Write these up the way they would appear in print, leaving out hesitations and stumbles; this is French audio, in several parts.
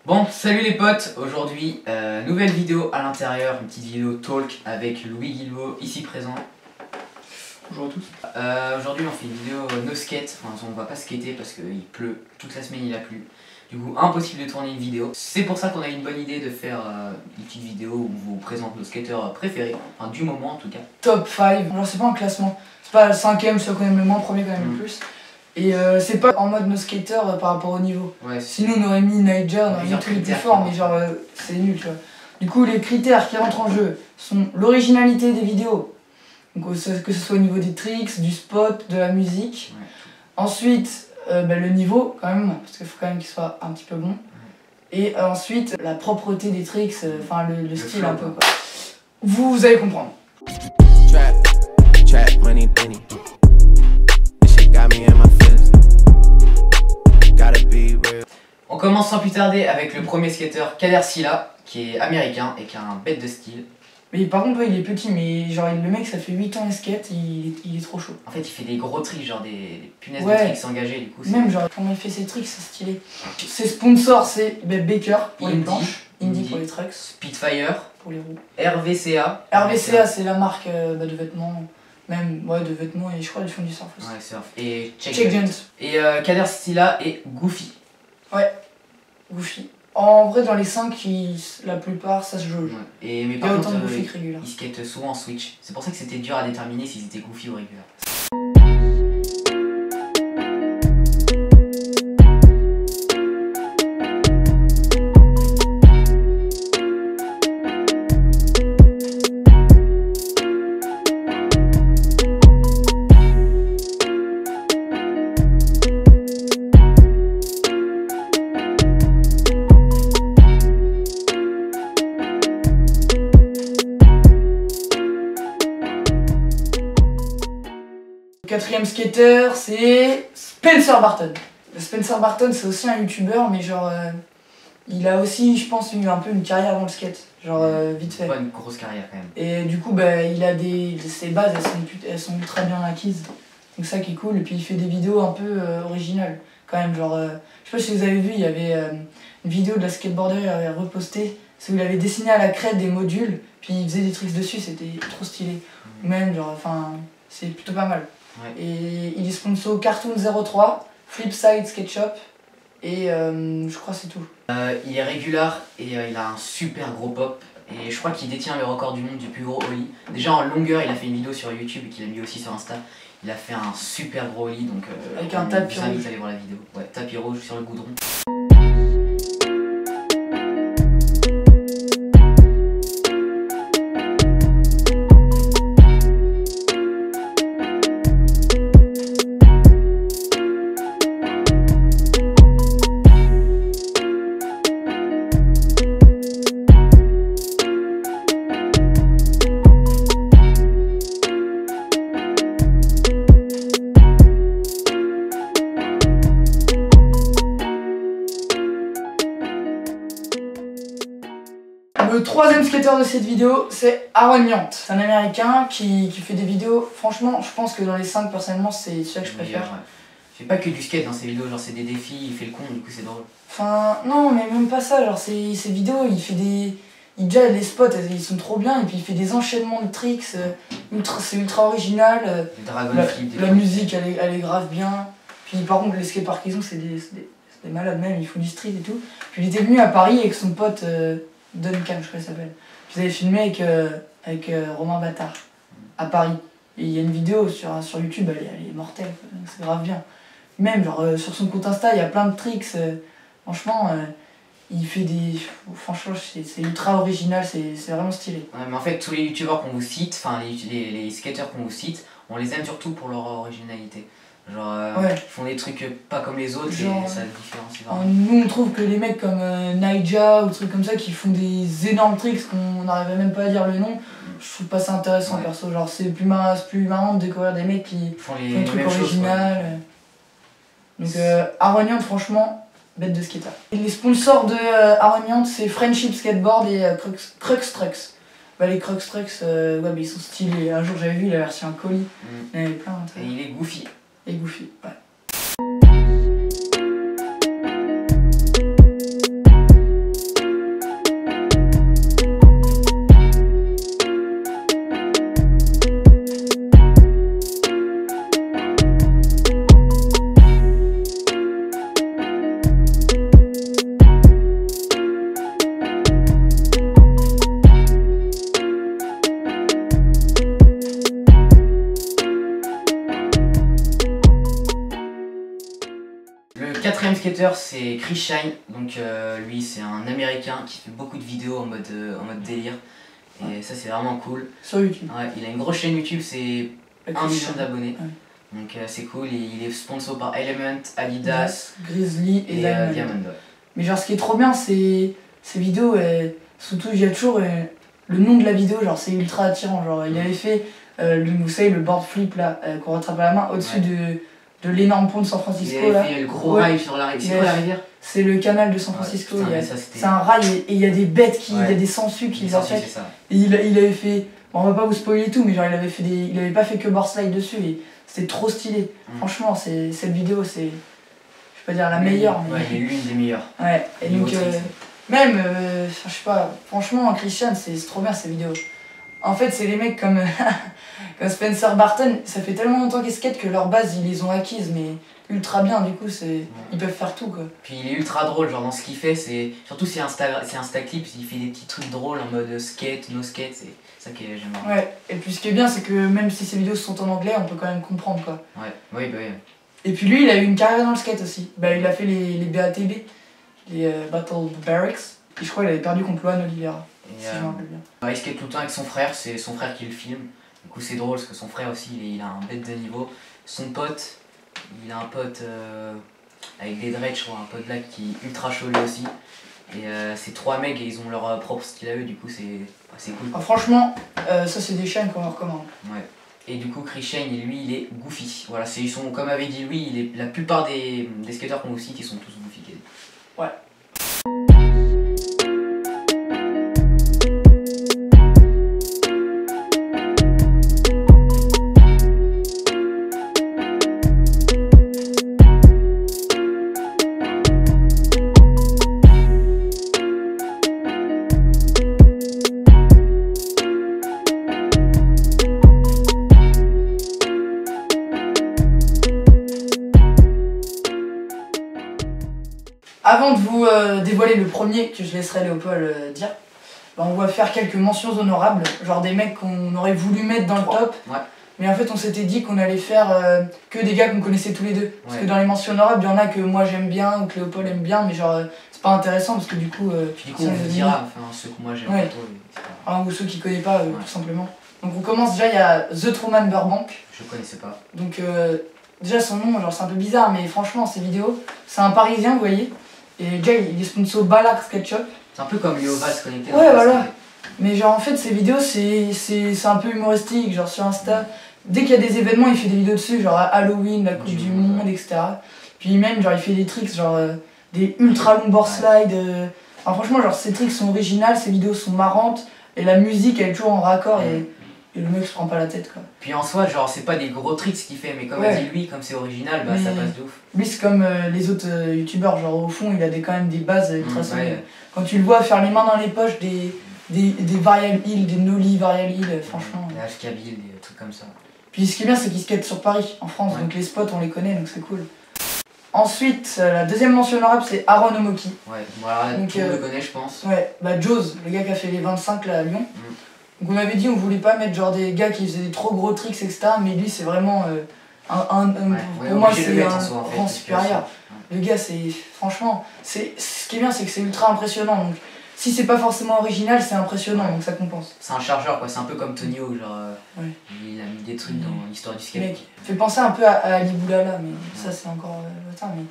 Bon, salut les potes, aujourd'hui, nouvelle vidéo à l'intérieur, une petite vidéo talk avec Louis Guilbault ici présent. Bonjour à tous. Aujourd'hui on fait une vidéo no skate, enfin on va pas skater parce qu'il pleut, toute la semaine il a plu. Du coup impossible de tourner une vidéo. C'est pour ça qu'on a eu une bonne idée de faire une petite vidéo où on vous présente nos skateurs préférés, enfin du moment en tout cas. Top 5, alors c'est pas un classement, c'est pas le 5ème, celui qu'on aime le moins, le premier qu'on aime le plus. Et c'est pas en mode nos skateurs par rapport au niveau. Ouais, sinon on aurait mis Naija, on aurait mis tous les plus forts, mais genre c'est nul tu vois. Du coup les critères qui rentrent en jeu sont l'originalité des vidéos, donc que ce soit au niveau des tricks, du spot, de la musique. Ouais. Ensuite le niveau quand même, parce qu'il faut quand même qu'il soit un petit peu bon. Et ensuite la propreté des tricks, enfin le style flow, un peu quoi. Vous allez comprendre. Trap, money, penny. On commence sans plus tarder avec le premier skater Kader Silla, qui est américain et qui a un bête de style. Mais par contre, il est petit, mais genre le mec ça fait 8 ans il skate, il est trop chaud. En fait, il fait des gros tricks, genre des punaises de tricks engagées, du coup. Même genre, comment il fait ses tricks, c'est stylé. Ses sponsors, c'est Baker pour les planches, Indy pour les trucks, Spitfire pour les roues, RVCA. RVCA, c'est la marque de vêtements, même de vêtements, et je crois qu'ils font du surf aussi. Ouais, surf. Et Check Gent. Et Kader Silla et Goofy. Ouais, Goofy. En vrai, dans les 5, la plupart, ça se joue. Ouais. Mais il y par a contre, autant de Goofy que régulier. Ils skatent souvent en switch. C'est pour ça que c'était dur à déterminer s'ils étaient Goofy ou réguliers. Quatrième skater, c'est Spencer Barton. Spencer Barton, c'est aussi un youtubeur, mais genre il a aussi, je pense, eu un peu une carrière dans le skate, genre vite fait. Pas une grosse carrière quand même. Et du coup, il a ses bases, elles sont ultra bien acquises. Donc ça qui est cool. Et puis il fait des vidéos un peu originales, quand même. Genre, je sais pas si vous avez vu, il y avait une vidéo de la skateboarder, il avait reposté, c'est où il avait dessiné à la craie des modules, puis il faisait des tricks dessus, c'était trop stylé. Même, genre, enfin, c'est plutôt pas mal. Ouais. Et il est sponsor Cartoon 03, Flipside Skate Shop, et je crois c'est tout. Il est régular et il a un super gros pop. Et je crois qu'il détient le record du monde du plus gros ollie. Déjà en longueur, il a fait une vidéo sur YouTube et qu'il a mis aussi sur Insta. Il a fait un super gros ollie, donc avec un tapis rouge. Vous allez voir la vidéo. Ouais, tapis rouge sur le goudron. Le troisième skater de cette vidéo, c'est Aaron Yant. C'est un américain qui fait des vidéos, franchement, je pense que dans les 5, personnellement, c'est celui que je préfère. Ouais. Il fait pas que du skate dans ses vidéos, genre c'est des défis, il fait le con, du coup c'est drôle. Enfin, non, mais même pas ça, genre ses vidéos, il fait des... Déjà les spots, ils sont trop bien, et puis il fait des enchaînements de tricks, c'est ultra original. La musique, elle est grave bien. Puis par contre, les skateparks qu'ils ont, c'est des malades même, ils font du street et tout. Puis il était venu à Paris avec son pote... Duncan, je crois qu'il s'appelle. Ils avaient filmé avec Romain Batard à Paris. Et il y a une vidéo sur YouTube, elle est mortelle, c'est grave bien. Même genre sur son compte Insta, il y a plein de tricks. Franchement, il fait des. Franchement, c'est ultra original, c'est vraiment stylé. Ouais, mais en fait, tous les youtubeurs qu'on vous cite, enfin les skateurs qu'on vous cite, on les aime surtout pour leur originalité. Genre, ils font des trucs pas comme les autres, genre, et ça différencie vraiment. Nous on trouve que les mecs comme Naija ou des trucs comme ça qui font des énormes tricks qu'on n'arrive même pas à dire le nom, je trouve pas ça intéressant perso. Genre c'est plus marrant de découvrir des mecs qui font des trucs originaux. Donc Aaron Yant, franchement, bête de skater. Et les sponsors de Aaron Yant, c'est Friendship Skateboard et Crux Trucks. Les Crux Trucks, ils sont stylés. Un jour j'avais vu, il avait reçu un colis, il y en avait plein. Et il est goofy. Et Goofy, ouais. youtubeur c'est Chris Shine, donc lui c'est un américain qui fait beaucoup de vidéos en mode délire. Et ça c'est vraiment cool. Sur YouTube. Ouais, il a une grosse chaîne YouTube, c'est 1 million d'abonnés. Ouais. Donc c'est cool, et il est sponsor par Element, Adidas, Grizzly et Diamond. Ouais. Mais genre ce qui est trop bien, c'est ces vidéos, surtout il y a toujours le nom de la vidéo, genre c'est ultra attirant. Genre il avait fait, vous savez, le board flip là, qu'on rattrape à la main au-dessus de l'énorme pont de San Francisco. Il avait fait le gros rail sur la rivière. C'est quoi la rivière? C'est le canal de San Francisco. Ouais, c'est un rail et il y a des bêtes, il y a des sangsues qui l'attaquent. Et il avait fait, bon, on va pas vous spoiler tout, mais genre il avait pas fait que board slide dessus et c'était trop stylé. Franchement, cette vidéo, c'est, je vais pas dire la meilleure, mais ouais, l'une des meilleures. Ouais, et donc même, je sais pas, franchement, Christian, c'est trop bien ces vidéos. En fait, c'est les mecs comme, comme Spencer Barton, ça fait tellement longtemps qu'ils skatent que leur base, ils les ont acquises, mais ultra bien, du coup, ils peuvent faire tout, quoi. Puis il est ultra drôle, genre dans ce qu'il fait, surtout c'est Insta Clips, il fait des petits trucs drôles en mode skate, no skate, c'est ça que j'aime bien. Ouais, et puis ce qui est bien, c'est que même si ces vidéos sont en anglais, on peut quand même comprendre, quoi. Ouais, oui, bah oui. Et puis lui, il a eu une carrière dans le skate aussi. Bah, il a fait les BATB, les Battle Barracks, et je crois qu'il avait perdu contre Lohan Oliveira. Si je me rappelle bien. Il skate tout le temps avec son frère, c'est son frère qui le filme. Du coup c'est drôle parce que son frère aussi il a un bête de niveau. Son pote, il a un pote avec des dreads, je crois, un pote là qui est ultra chaud lui aussi. Et c'est 3 mecs et ils ont leur propre style à eux, du coup c'est cool. Ah, franchement, ça c'est des chaînes qu'on recommande. Ouais. Et du coup Chris Shane, lui il est goofy. Voilà, ils sont, comme avait dit lui, la plupart des skateurs qu'on vous cite, ils sont tous goofy. Ouais. Avant de vous dévoiler le premier, que je laisserai Léopold dire, bah on va faire quelques mentions honorables, genre des mecs qu'on aurait voulu mettre dans le top, mais en fait on s'était dit qu'on allait faire que des gars qu'on connaissait tous les deux. Parce que dans les mentions honorables, il y en a que moi j'aime bien ou que Léopold aime bien, mais genre c'est pas intéressant parce que du coup... on vous dira, enfin ceux que moi j'aime pas trop. Ou ceux qui connaissent pas, tout simplement. Donc on commence déjà, il y a The Truman Burbank. Je connaissais pas. Donc déjà son nom, genre c'est un peu bizarre, mais franchement ces vidéos, c'est un Parisien, vous voyez. Et déjà il est sponsor Ballard SketchUp. C'est un peu comme Léo Vaz connecté. Ouais, voilà. Mais genre en fait ces vidéos c'est un peu humoristique, genre sur Insta. Dès qu'il y a des événements, il fait des vidéos dessus, genre Halloween, la Coupe du Monde, etc. Puis même genre il fait des tricks, genre des ultra longs board slides. Enfin, franchement genre ces tricks sont originales, ces vidéos sont marrantes. Et la musique elle est toujours en raccord et le mec se prend pas la tête, quoi. Puis en soi, genre, c'est pas des gros tricks ce qu'il fait, mais comme a dit lui, comme c'est original, bah ça passe de ouf. Lui, c'est comme les autres youtubeurs, genre au fond, il a quand même des bases ultra solides. Quand tu le vois faire les mains dans les poches, des varial hill, des nollie varial hill, franchement. Des HK Bill, des trucs comme ça. Puis ce qui est bien, c'est qu'il skate sur Paris, en France, donc les spots, on les connaît, donc c'est cool. Ensuite, la deuxième mention honorable, c'est Aaron Omoki. Ouais, voilà, tout le monde le connaît, je pense. Ouais, bah Jaws, le gars qui a fait les 25 là à Lyon. Donc on avait dit on voulait pas mettre genre des gars qui faisaient des trop gros tricks, etc. Mais lui c'est vraiment pour moi c'est un rang supérieur. Le gars c'est franchement, ce qui est bien c'est que c'est ultra impressionnant. Donc si c'est pas forcément original, c'est impressionnant, donc ça compense. C'est un chargeur quoi, c'est un peu comme Tony Hawk, genre il a mis des trucs dans l'histoire du skate. Mec, fait penser un peu à Ali Boulala, mais ça c'est encore mais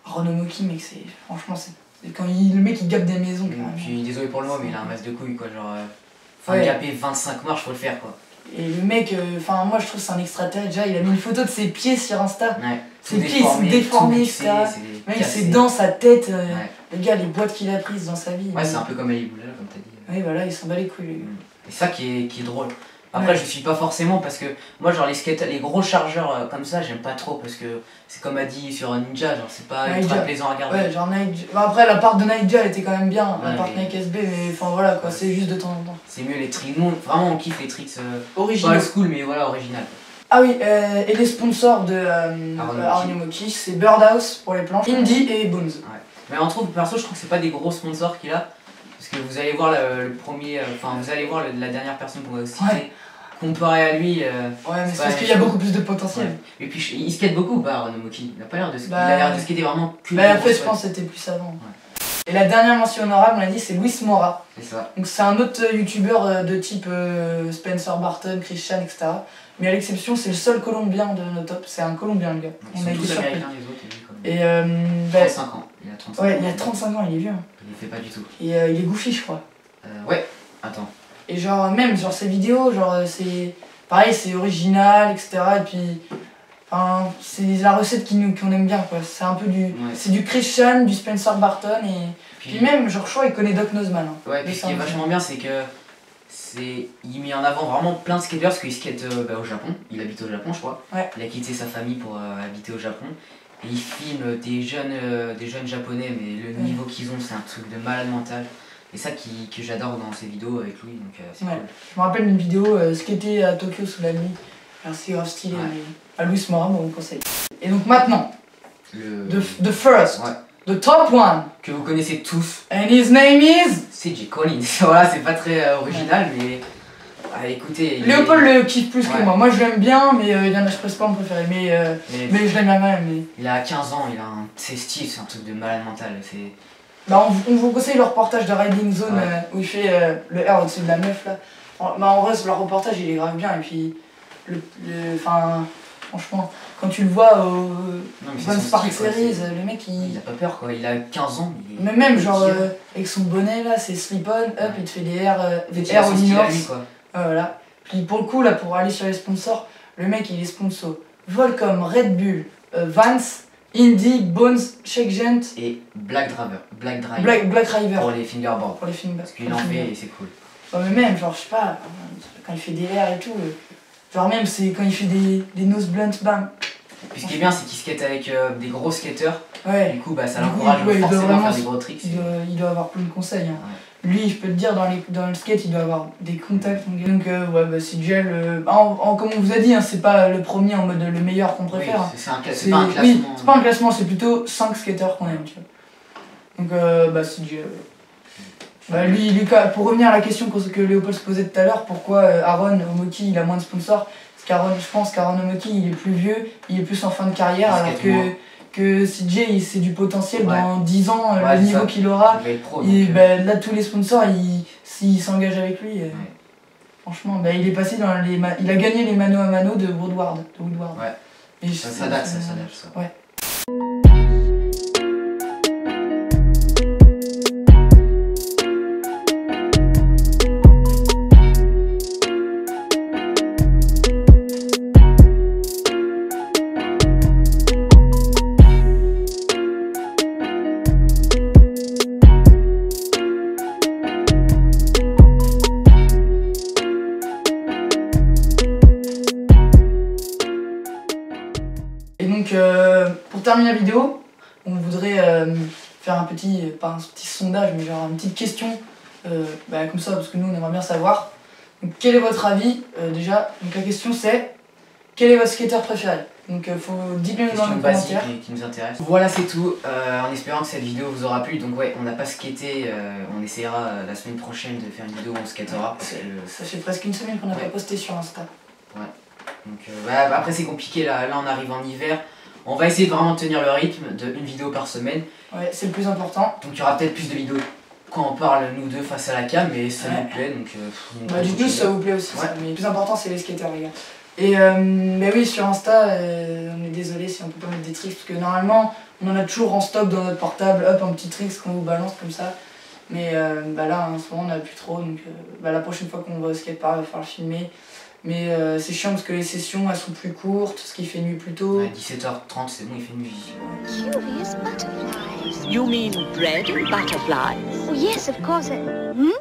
Aaron Omoki, mec, c'est franchement c'est quand le mec il gappe des maisons. Puis désolé pour le mot, mais il a un masse de couilles quoi, genre gaper 25 marches, faut le faire quoi. Et le mec, enfin moi je trouve c'est un extraterrestre. Déjà il a mis une photo de ses pieds sur Insta. Ses pieds ils sont déformés, etc. Mec c'est dans sa tête. Le gars, les boîtes qu'il a prises dans sa vie. Ouais, c'est un peu comme Ali Boulala, comme t'as dit. Oui, voilà, il s'en bat les couilles. Et ça qui est drôle. Après, je suis pas forcément parce que moi, genre les gros chargeurs comme ça, j'aime pas trop parce que c'est comme a dit sur Ninja, genre c'est pas ultra plaisant à regarder. Ouais, genre Nike. Enfin, après, la part de Ninja elle était quand même bien, la part Nike SB, mais enfin voilà quoi, c'est juste de temps en temps. C'est mieux les tricks. Nous, vraiment, on kiffe les tricks original. Pas school, mais voilà, original. Ah oui, et les sponsors de Aaron Omoki, c'est Birdhouse pour les planches, Indie et Bones. Mais on trouve, perso, je trouve que c'est pas des gros sponsors qu'il a. Parce que vous allez voir le premier, enfin vous allez voir la dernière personne qu'on va citer. comparé à lui. Ouais, mais c'est parce qu'il y a beaucoup plus de potentiel. Ouais. Et puis il skate beaucoup, Aaron Omoki. Il a pas l'air de skater. Il a l'air de skater vraiment que. Bah, en fait, je pense que c'était plus avant. Ouais. Et la dernière mention honorable, on a dit, c'est Luis Mora. C'est ça. Donc c'est un autre youtubeur de type Spencer Barton, Christian, etc. Mais à l'exception, c'est le seul Colombien de nos top. C'est un Colombien, le gars. Ils sont tous américains, les autres. Et 35 ans. Il a 35 ans. Ouais, il a 35 ans, il est vieux. Il les fait pas du tout. Et il est goofy, je crois. Ouais, attends. Et genre, même, genre, ses vidéos, genre, c'est... Pareil, c'est original, etc. Et puis... Enfin, c'est la recette qu'on aime bien, quoi. C'est un peu du... Ouais. C'est du Christian, du Spencer Barton, et... Puis même, genre, je crois, il connaît Doc Nozman. Hein. Ouais, puis ce qui est vachement bien, c'est que... Il met en avant vraiment plein de skateurs, parce qu'il skate au Japon. Il habite au Japon, je crois. Ouais. Il a quitté sa famille pour habiter au Japon. Et il filme des jeunes japonais, mais le niveau qu'ils ont, c'est un truc de malade mental. Et ça que j'adore dans ses vidéos avec lui, donc c'est cool. Je me rappelle une vidéo skater à Tokyo sous la nuit. C'est grave stylé, mais à Luis Mora, on vous conseille. Et donc maintenant, the first, the top one. Que vous connaissez tous. And his name is CJ Collins. Voilà, c'est pas très original, mais... écoutez... Léopold le kiffe plus que moi. Moi je l'aime bien, mais il y en a je pas mon préféré. Mais je l'aime bien même. Mais... Il a 15 ans, il a c'est style, c'est un truc de malade mental. Bah on vous conseille le reportage de Riding Zone où il fait le R au-dessus de la meuf là. En vrai, le reportage il est grave bien et puis franchement, quand tu le vois au Von Spark Series, le mec il a pas peur quoi, il a 15 ans. Mais même genre avec son bonnet là, c'est slip-on, up, il te fait des R au inox. Voilà. Puis pour le coup là, pour aller sur les sponsors, le mec il est sponsor Volcom, Red Bull, Vans, Indy, Bones, Shake Gent et Black Driver. Pour les fingerboards. Pour les fingerboards. Parce qu'il en fait et c'est cool. Ouais, mais même, genre, je sais pas, quand il fait des airs et tout, genre même c'est quand il fait des nose blunt, bam. Puis ce qui est bien, c'est qu'il skate avec des gros skateurs. Ouais. Du coup, bah, ça l'encourage forcément à faire des gros tricks. Il doit avoir plein de conseils. Hein. Lui, je peux te dire, dans le skate, il doit avoir des contacts. Donc, ouais, bah, c'est Gel. Comme on vous a dit, hein, c'est pas le premier en mode le meilleur qu'on préfère. Oui, c'est pas un classement. Oui, c'est pas un classement, c'est plutôt 5 skateurs qu'on aime, tu vois. Donc, bah, c'est Gel. Bah, lui, pour revenir à la question que Léopold se posait tout à l'heure, pourquoi Aaron Omoki il a moins de sponsors, parce je pense qu'Aaron Omoki il est plus vieux, il est plus en fin de carrière, alors que CJ c'est du potentiel, dans 10 ans, le niveau qu'il aura, là tous les sponsors s'ils s'engagent avec lui, franchement, bah, il est passé dans il a gagné les mano à mano de Woodward. Ouais. Et ça date ça. Ouais. Pour terminer la vidéo, on voudrait faire un petit, pas un petit sondage, mais genre une petite question, comme ça, parce que nous on aimerait bien savoir. Donc, quel est votre avis déjà? Donc la question c'est, quel est votre skater préféré? Donc dites-le dans les commentaires. Qui nous intéresse. Voilà, c'est tout, en espérant que cette vidéo vous aura plu. Donc ouais, on n'a pas skaté, on essaiera la semaine prochaine de faire une vidéo où on skatera. Ça fait presque une semaine qu'on n'a pas posté sur Insta. Ouais. Donc après c'est compliqué, là on arrive en hiver. On va essayer de vraiment tenir le rythme d'une vidéo par semaine. Ouais, c'est le plus important. Donc il y aura peut-être plus de vidéos quand on parle nous deux face à la cam, mais ça nous plaît. Donc, du coup ça vous plaît aussi, ça. Mais le plus important c'est les skateurs, les gars. Et mais oui, sur Insta, on est désolé si on peut pas mettre des tricks, parce que normalement on en a toujours en stock dans notre portable, hop, un petit tricks qu'on vous balance comme ça. Mais là en ce moment on n'a plus trop, donc la prochaine fois qu'on va au skatepark, il va falloir le filmer. Mais c'est chiant parce que les sessions elles sont plus courtes, ce qui fait nuit plus tôt. 17h30 c'est bon, il fait nuit. Curious butterflies. You mean bread and butterflies? Oh yes, of course. Hmm?